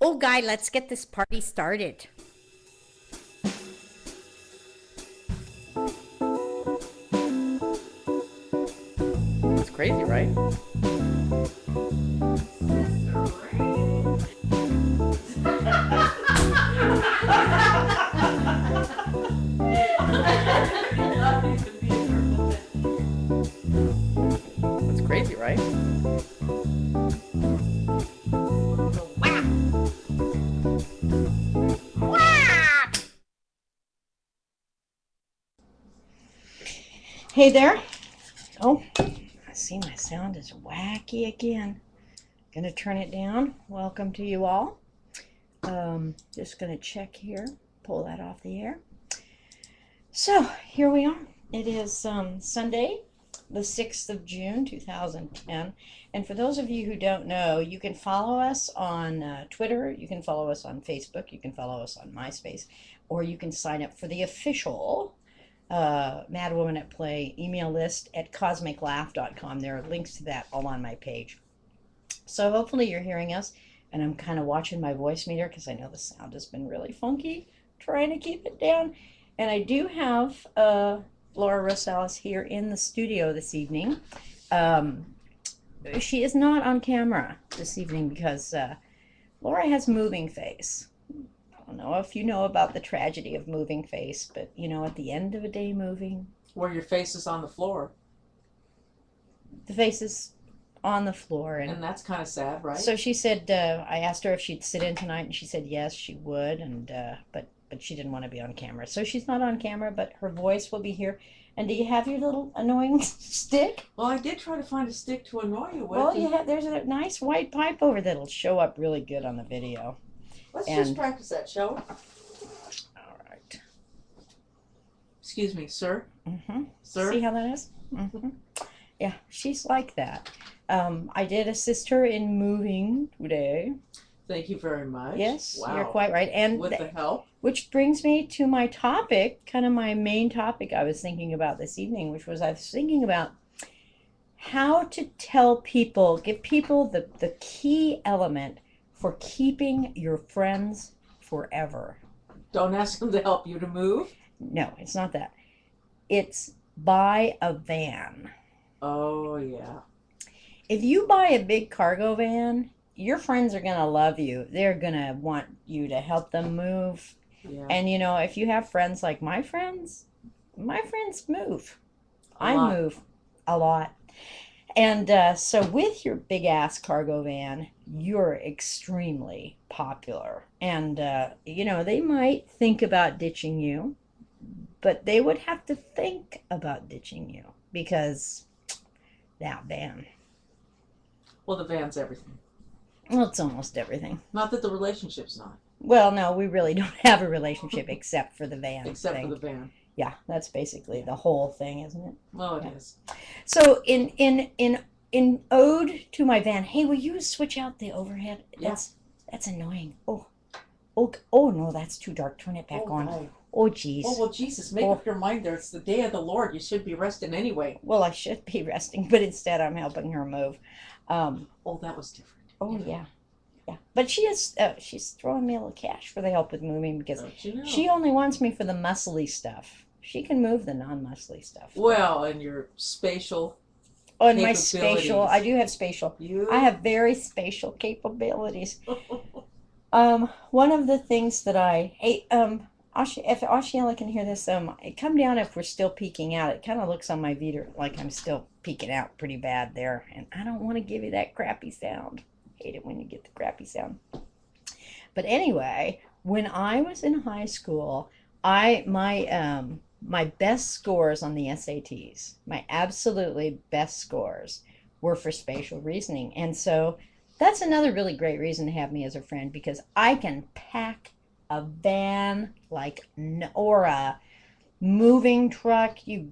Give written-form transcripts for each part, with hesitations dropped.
Oh, Guy, let's get this party started. It's crazy, right? That's crazy, right? Hey there. Oh, I see my sound is wacky again. Gonna turn it down. Welcome to you all. Just gonna check here, pull that off the air. So here we are. It is Sunday, the 6th of June, 2010. And for those of you who don't know, you can follow us on Twitter, you can follow us on Facebook, you can follow us on MySpace, or you can sign up for the official Mad Woman at Play email list at cosmiclaugh.com. There are links to that all on my page. So hopefully you're hearing us, and I'm kind of watching my voice meter because I know the sound has been really funky, trying to keep it down. And I do have Laura Rosales here in the studio this evening. She is not on camera this evening because Laura has moving face. I don't know if you know about the tragedy of moving face, but you know, at the end of a day moving, Where your face is on the floor. the face is on the floor. And that's kind of sad, right? So she said, I asked her if she'd sit in tonight, and she said yes, she would, and but she didn't want to be on camera. So she's not on camera, but her voice will be here. And do you have your little annoying stick? Well, I did try to find a stick to annoy you with. Well, there's a nice white pipe over that'll show up really good on the video. Let's just practice that, shall we? All right. Excuse me, sir. Mm-hmm. Sir? See how that is? Mm-hmm. Yeah, she's like that. I did assist her in moving today. Thank you very much. Yes, wow. You're quite right. And with the help. Which brings me to my topic, kind of my main topic I was thinking about this evening, which was I was thinking about how to tell people, give people the key element for keeping your friends forever. Don't ask them to help you to move. No, it's not that. It's buy a van. Oh, yeah. If you buy a big cargo van, your friends are going to love you. They're going to want you to help them move. Yeah. And, you know, if you have friends like my friends move. I move a lot. And so with your big-ass cargo van, you're extremely popular. And, you know, they might think about ditching you, but they would have to think about ditching you because that van. Well, the van's everything. Well, it's almost everything. Not that the relationship's not. Well, no, we really don't have a relationship except for the van. Except for the van. Yeah, that's basically the whole thing, isn't it? Well, it is. So in ode to my van, hey, will you switch out the overhead? Yeah. That's annoying. Oh no, that's too dark. Turn it back on. No. Oh geez. Oh, well, Jesus, make up your mind there. It's the day of the Lord. You should be resting anyway. Well, I should be resting, but instead I'm helping her move. Oh, that was different. Oh yeah. But she's throwing me a little cash for the help with moving because you know? she only wants me for the muscly stuff. She can move the non-muscly stuff. Well, and your spatial and my spatial, I do have spatial. You? I have very spatial capabilities. One of the things that if Oshiela can hear this, come down if we're still peeking out. It kind of looks on my video like I'm still peeking out pretty bad there, and I don't want to give you that crappy sound. Hate it when you get the crappy sound. But anyway, when I was in high school, my best scores on the SATs, my absolutely best scores, were for spatial reasoning. And so that's another really great reason to have me as a friend, because I can pack a van or a moving truck, you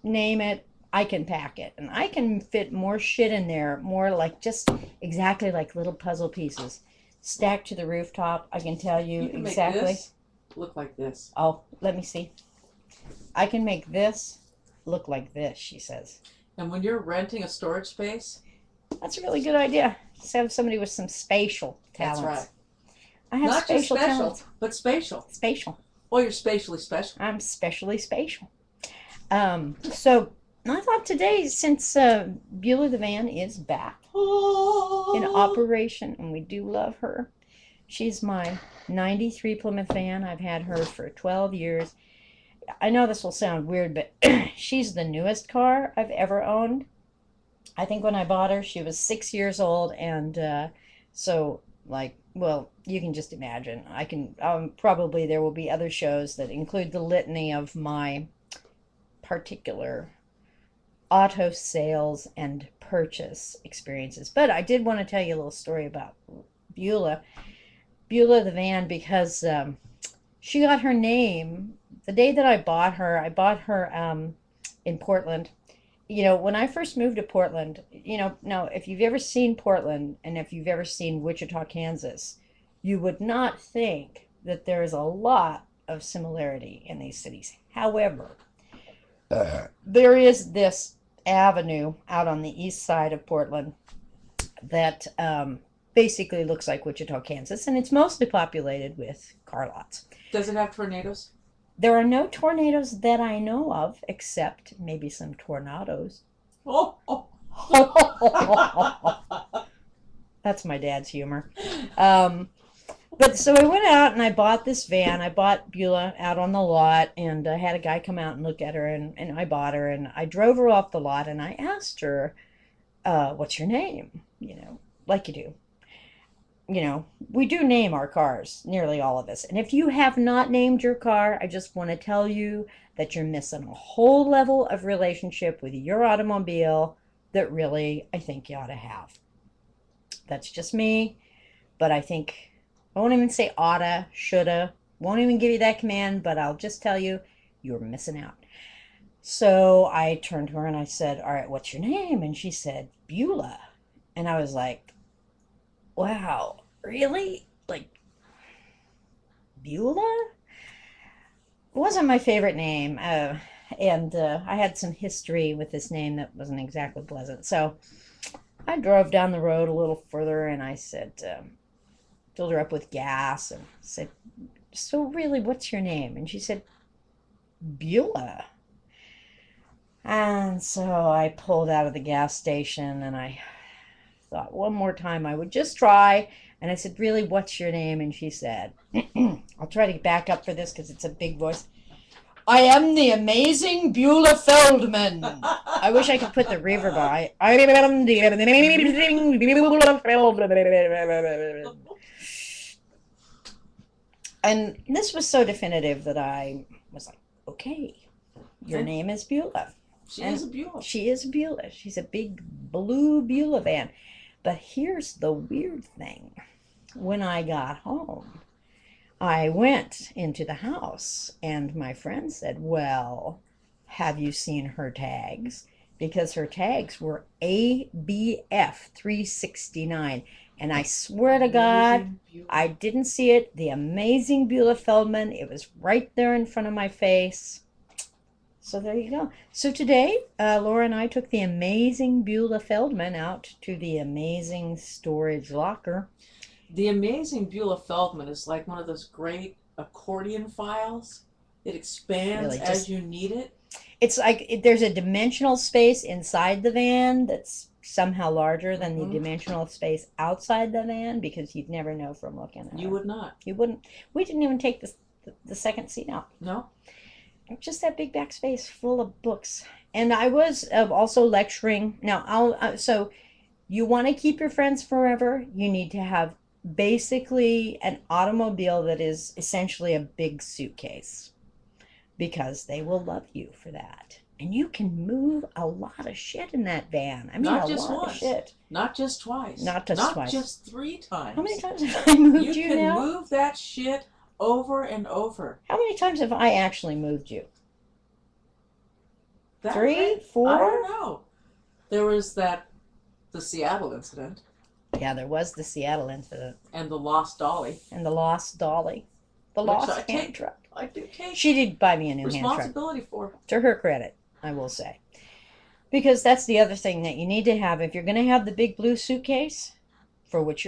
name it, I can pack it. And I can fit more shit in there, more like just exactly like little puzzle pieces stacked to the rooftop. I can tell you can exactly. Make this look like this. Oh, let me see. I can make this look like this, she says. And when you're renting a storage space, that's a really good idea. Just have somebody with some spatial talents. That's right. I have Not just spatial special, talents. but spatial. Spatial. Well, you're spatially special. I'm specially spatial. So I thought today, since Beulah the van is back in operation, and we do love her. She's my 93 Plymouth van. I've had her for 12 years. I know this will sound weird, but she's the newest car I've ever owned. I think when I bought her, she was 6 years old, and so, like, well, you can just imagine. Probably there will be other shows that include the litany of my particular auto sales and purchase experiences. But I did want to tell you a little story about Beulah the van, because she got her name the day that I bought her. I bought her in Portland. You know, when I first moved to Portland, now if you've ever seen Portland and if you've ever seen Wichita, Kansas, you would not think that there is a lot of similarity in these cities. However, there is this avenue out on the east side of Portland that basically looks like Wichita, Kansas, and it's mostly populated with car lots. Does it have tornadoes? There are no tornadoes that I know of, except maybe some tornadoes. Oh. That's my dad's humor. But so I went out and I bought this van. I bought Beulah out on the lot, and I had a guy come out and look at her, and I bought her, and I drove her off the lot, and I asked her, what's your name? Like you do. We do name our cars, nearly all of us. And if you have not named your car, I just want to tell you that you're missing a whole level of relationship with your automobile that really I think you ought to have. That's just me, but I think, I won't even say oughta, shoulda, won't even give you that command, but I'll just tell you, you're missing out. So I turned to her and I said, all right, what's your name? And she said, Beulah. And I was like, wow, really? Like, Beulah? It wasn't my favorite name, and I had some history with this name that wasn't exactly pleasant. So I drove down the road a little further, and I said, filled her up with gas, and said, so really, what's your name? And she said, Beulah. And so I pulled out of the gas station, and I thought one more time I would just try. And I said, really, what's your name? And she said, I'll try to back up for this because it's a big voice. I am the amazing Beulah Feldman. I wish I could put the reverb on. I am the amazing Beulah Feldman. And this was so definitive that I was like, okay, your name is Beulah. She is a Beulah. She is a Beulah. She's a big blue Beulah van. But here's the weird thing. When I got home, I went into the house and my friend said, well, have you seen her tags? Because her tags were ABF 369. And I swear to God, I didn't see it. The amazing Beulah Feldman. It was right there in front of my face. So there you go. So today, Laura and I took the amazing Beulah Feldman out to the amazing storage locker. The amazing Beulah Feldman is like one of those great accordion files. It expands Really, as you need it. It's like there's a dimensional space inside the van that's somehow larger than the dimensional space outside the van, because you'd never know from looking at it. You would not. You wouldn't. We didn't even take the second seat out. No. Just that big back space full of books. And I was also lecturing. Now, so you want to keep your friends forever, you need to have basically an automobile that is essentially a big suitcase, because they will love you for that. And you can move a lot of shit in that van. I mean, Not a just lot once. of shit. Not just twice. Not just twice. Not just 3 times. How many times have I moved you can now? move that shit over and over. How many times have I actually moved you? That 3, way? 4? I don't know. There was the Seattle incident. Yeah, there was the Seattle incident. And the lost dolly. And the lost dolly. The Which lost I hand take- truck. I do take She did buy me a new hand truck. responsibility for. To her credit, I will say. Because that's the other thing that you need to have. If you're going to have the big blue suitcase, for which your